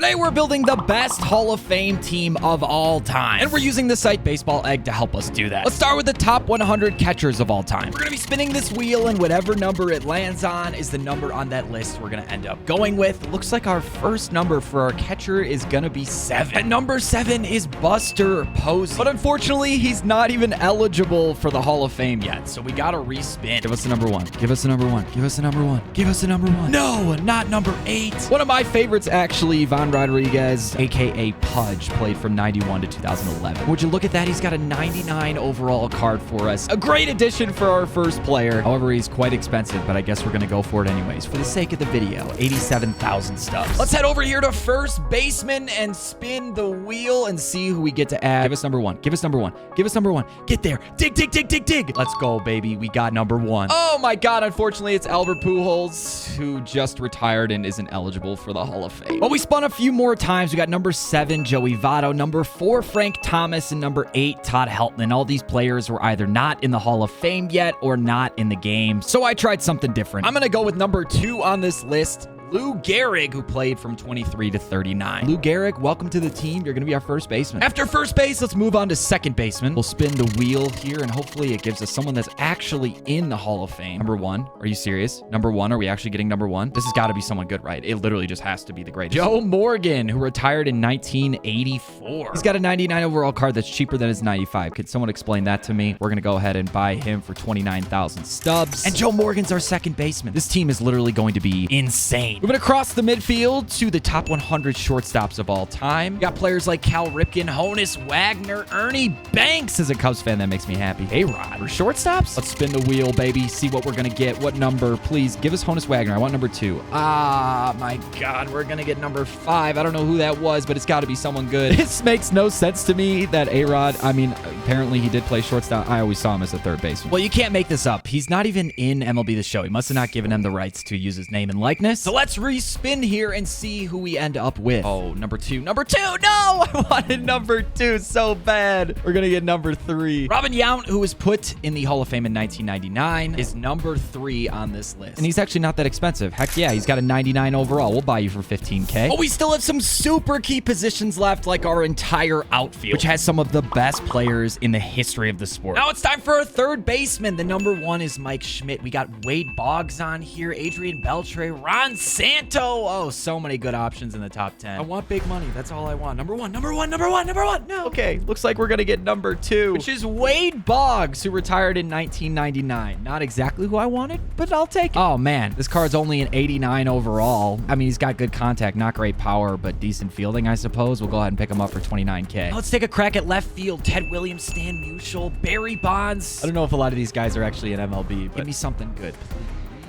Today we're building the best Hall of Fame team of all time, and we're using the site Baseball Egg to help us do that. Let's start with the top 100 catchers of all time. We're gonna be spinning this wheel, and whatever number it lands on is the number on that list we're gonna end up going with. Looks like our first number for our catcher is gonna be 7. And number 7 is Buster Posey, but unfortunately he's not even eligible for the Hall of Fame yet, so we gotta respin. Give us the number 1. Give us the number 1. Give us the number 1. Give us the number 1. No, not number 8. One of my favorites, actually, Ivan Rodriguez, aka Pudge, played from 91 to 2011. Would you look at that? He's got a 99 overall card for us. A great addition for our first player. However, he's quite expensive, but I guess we're gonna go for it anyways for the sake of the video. 87,000 stubs. Let's head over here to first baseman and spin the wheel and see who we get to add. Give us number 1. Give us number 1. Give us number 1. Get there. Dig, dig, dig, dig, dig. Let's go, baby. We got number 1. Oh my God. Unfortunately, it's Albert Pujols, who just retired and isn't eligible for the Hall of Fame. But we spun a few more times. We got number 7, Joey Votto, number 4, Frank Thomas, and number 8, Todd Helton. All these players were either not in the Hall of Fame yet or not in the game. So I tried something different. I'm going to go with number 2 on this list, Lou Gehrig, who played from 23 to 39. Lou Gehrig, welcome to the team. You're going to be our first baseman. After first base, let's move on to second baseman. We'll spin the wheel here, and hopefully it gives us someone that's actually in the Hall of Fame. Number 1. Are you serious? Number 1. Are we actually getting number 1? This has got to be someone good, right? It literally just has to be the greatest. Joe Morgan, who retired in 1984. He's got a 99 overall card that's cheaper than his 95. Could someone explain that to me? We're going to go ahead and buy him for 29,000 stubs. And Joe Morgan's our second baseman. This team is literally going to be insane. Moving across the midfield to the top 100 shortstops of all time. We got players like Cal Ripken, Honus Wagner, Ernie Banks. As a Cubs fan, that makes me happy. A-Rod. For shortstops? Let's spin the wheel, baby. See what we're going to get. What number? Please give us Honus Wagner. I want number 2. Ah, my God. We're going to get number 5. I don't know who that was, but it's got to be someone good. This makes no sense to me that A-Rod, I mean, apparently he did play shortstop. I always saw him as a third baseman. Well, you can't make this up. He's not even in MLB The Show. He must have not given him the rights to use his name and likeness. So let's spin here and see who we end up with. Oh, number 2. Number 2! No! I wanted number 2 so bad. We're gonna get number 3. Robin Yount, who was put in the Hall of Fame in 1999, is number 3 on this list. And he's actually not that expensive. Heck yeah, he's got a 99 overall. We'll buy you for $15K. But we still have some super key positions left, like our entire outfield, which has some of the best players in the history of the sport. Now it's time for a third baseman. The number 1 is Mike Schmidt. We got Wade Boggs on here, Adrian Beltre, Ron Santo. Oh, so many good options in the top 10. I want big money. That's all I want. Number 1, number 1, number 1, number 1. No. Okay, looks like we're going to get number 2, which is Wade Boggs, who retired in 1999. Not exactly who I wanted, but I'll take it. Oh, man. This card's only an 89 overall. I mean, he's got good contact, not great power, but decent fielding, I suppose. We'll go ahead and pick him up for $29K. Now let's take a crack at left field. Ted Williams, Stan Musial, Barry Bonds. I don't know if a lot of these guys are actually in MLB, but give me something good,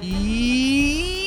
please.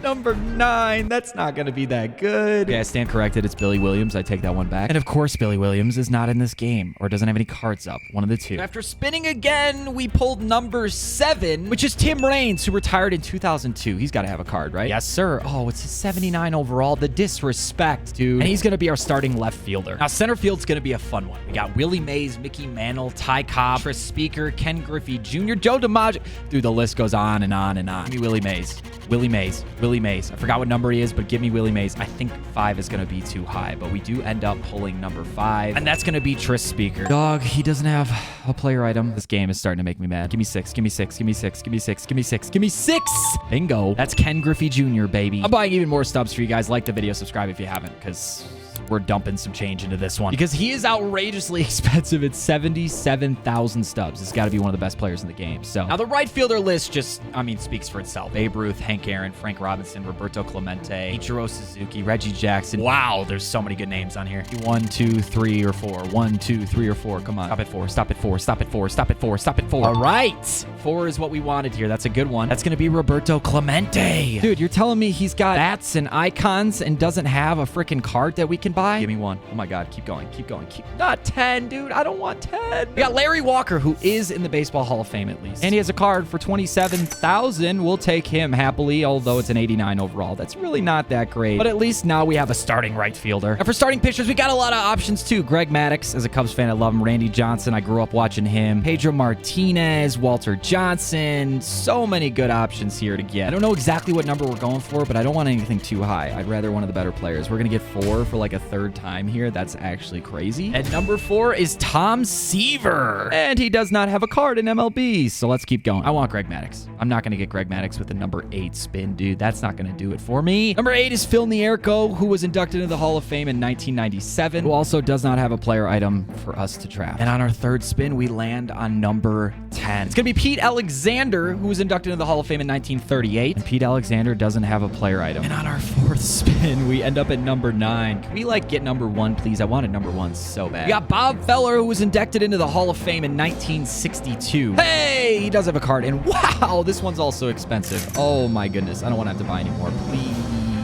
Number 9. That's not going to be that good. Okay, I stand corrected. It's Billy Williams. I take that one back. And of course, Billy Williams is not in this game or doesn't have any cards up. One of the two. After spinning again, we pulled number 7, which is Tim Raines, who retired in 2002. He's got to have a card, right? Yes, sir. Oh, it's a 79 overall. The disrespect, dude. And he's going to be our starting left fielder. Now, center field's going to be a fun one. We got Willie Mays, Mickey Mantle, Ty Cobb, Tris Speaker, Ken Griffey Jr., Joe DiMaggio. Dude, the list goes on and on and on. Give me Willie Mays. Willie Mays. Willie Mays. I forgot what number he is, but give me Willie Mays. I think 5 is going to be too high, but we do end up pulling number 5, and that's going to be Tris Speaker. Dog, he doesn't have a player item. This game is starting to make me mad. Give me 6. Give me 6. Give me 6. Give me 6. Give me 6. Give me 6. Bingo. That's Ken Griffey Jr., baby. I'm buying even more stubs for you guys. Like the video, subscribe if you haven't, because we're dumping some change into this one because he is outrageously expensive. It's 77,000 stubs. This has got to be one of the best players in the game. So now the right fielder list just, I mean, speaks for itself. Babe Ruth, Hank Aaron, Frank Robinson, Roberto Clemente, Ichiro Suzuki, Reggie Jackson. Wow, there's so many good names on here. 1, 2, 3, or 4. 1, 2, 3, or 4. Come on. Stop at 4. Stop at 4. Stop at 4. Stop at 4. Stop at 4. All right. 4 is what we wanted here. That's a good one. That's going to be Roberto Clemente. Dude, you're telling me he's got bats and icons and doesn't have a freaking card that we can by. Give me one. Oh my God. Keep going. Keep going. Not 10, dude. I don't want 10. We got Larry Walker, who is in the Baseball Hall of Fame at least. And he has a card for 27,000. We'll take him happily, although it's an 89 overall. That's really not that great. But at least now we have a starting right fielder. And for starting pitchers, we got a lot of options too. Greg Maddux, as a Cubs fan, I love him. Randy Johnson, I grew up watching him. Pedro Martinez, Walter Johnson. So many good options here to get. I don't know exactly what number we're going for, but I don't want anything too high. I'd rather one of the better players. We're going to get 4 for like a third time here. That's actually crazy. And number 4 is Tom Seaver. And he does not have a card in MLB, so let's keep going. I want Greg Maddux. I'm not going to get Greg Maddux with the number 8 spin, dude. That's not going to do it for me. Number 8 is Phil Nierko, who was inducted into the Hall of Fame in 1997, who also does not have a player item for us to draft. And on our third spin, we land on number 10. It's going to be Pete Alexander, who was inducted into the Hall of Fame in 1938. And Pete Alexander doesn't have a player item. And on our fourth spin, we end up at number 9. Can we, like, get number 1, please? I wanted number 1 so bad. We got Bob Feller, who was inducted into the Hall of Fame in 1962. Hey, he does have a card. And wow, this one's also expensive. Oh, my goodness. I don't want to have to buy any more, please.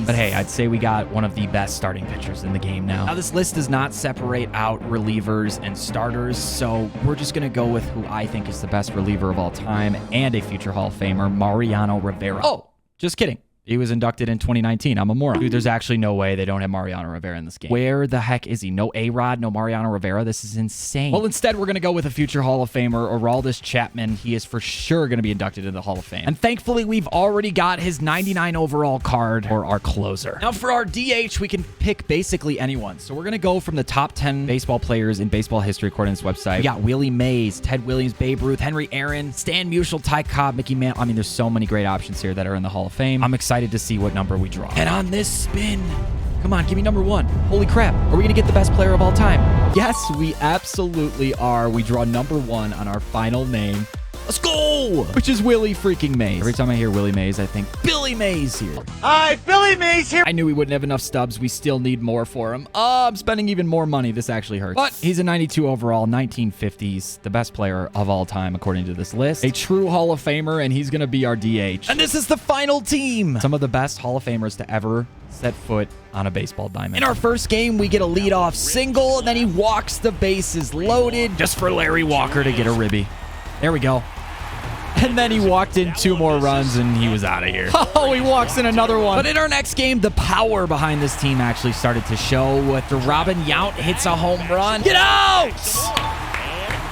But hey, I'd say we got one of the best starting pitchers in the game now. Now, this list does not separate out relievers and starters, so we're just going to go with who I think is the best reliever of all time and a future Hall of Famer, Mariano Rivera. Oh, just kidding. He was inducted in 2019. I'm a moron. Dude, there's actually no way they don't have Mariano Rivera in this game. Where the heck is he? No A-Rod, no Mariano Rivera. This is insane. Well, instead, we're going to go with a future Hall of Famer, Aroldis Chapman. He is for sure going to be inducted into the Hall of Fame. And thankfully, we've already got his 99 overall card for our closer. Now, for our DH, we can pick basically anyone. So we're going to go from the top 10 baseball players in baseball history, according to this website. We got Willie Mays, Ted Williams, Babe Ruth, Henry Aaron, Stan Musial, Ty Cobb, Mickey Mantle. I mean, there's so many great options here that are in the Hall of Fame. I'm excited to see what number we draw. And on this spin, come on, give me number 1. Holy crap. Are we going to get the best player of all time? Yes, we absolutely are. We draw number 1 on our final name. Let's go! Which is Willie freaking Mays. Every time I hear Willie Mays, I think Billy Mays here. Hi, Billy Mays here. I knew we wouldn't have enough stubs. We still need more for him. I'm spending even more money. This actually hurts. But he's a 92 overall, 1950s, the best player of all time, according to this list. A true Hall of Famer, and he's going to be our DH. And this is the final team. Some of the best Hall of Famers to ever set foot on a baseball diamond. In our first game, we get a leadoff single, and then he walks the bases loaded just for Larry Walker to get a ribby. There we go. And then he walked in 2 more runs, and he was out of here. Oh, he walks in another one. But in our next game, the power behind this team actually started to show after Robin Yount hits a home run. Get out!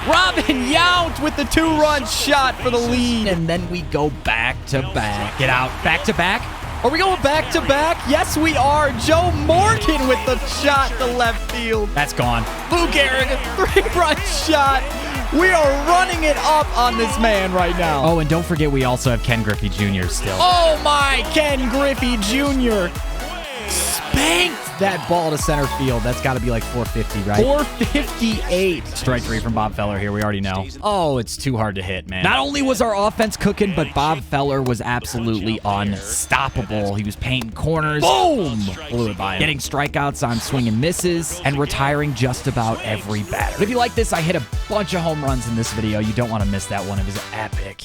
Robin Yount with the 2-run shot for the lead. And then we go back-to-back. Get out. Back-to-back? Are we going back-to-back? Yes, we are. Joe Morgan with the shot to left field. That's gone. Lou Gehrig, a 3-run shot. We are running it up on this man right now. Oh, and don't forget we also have Ken Griffey Jr. still. Oh, my Ken Griffey Jr. spanked that ball to center field. That's got to be like 450, right? 458. Strike 3 from Bob Feller here. We already know. Oh, it's too hard to hit, man. Not only was our offense cooking, but Bob Feller was absolutely unstoppable. He was painting corners. Boom! Blew it by him. Getting strikeouts on swing and misses and retiring just about every batter. But if you like this, I hit a bunch of home runs in this video. You don't want to miss that one. It was epic.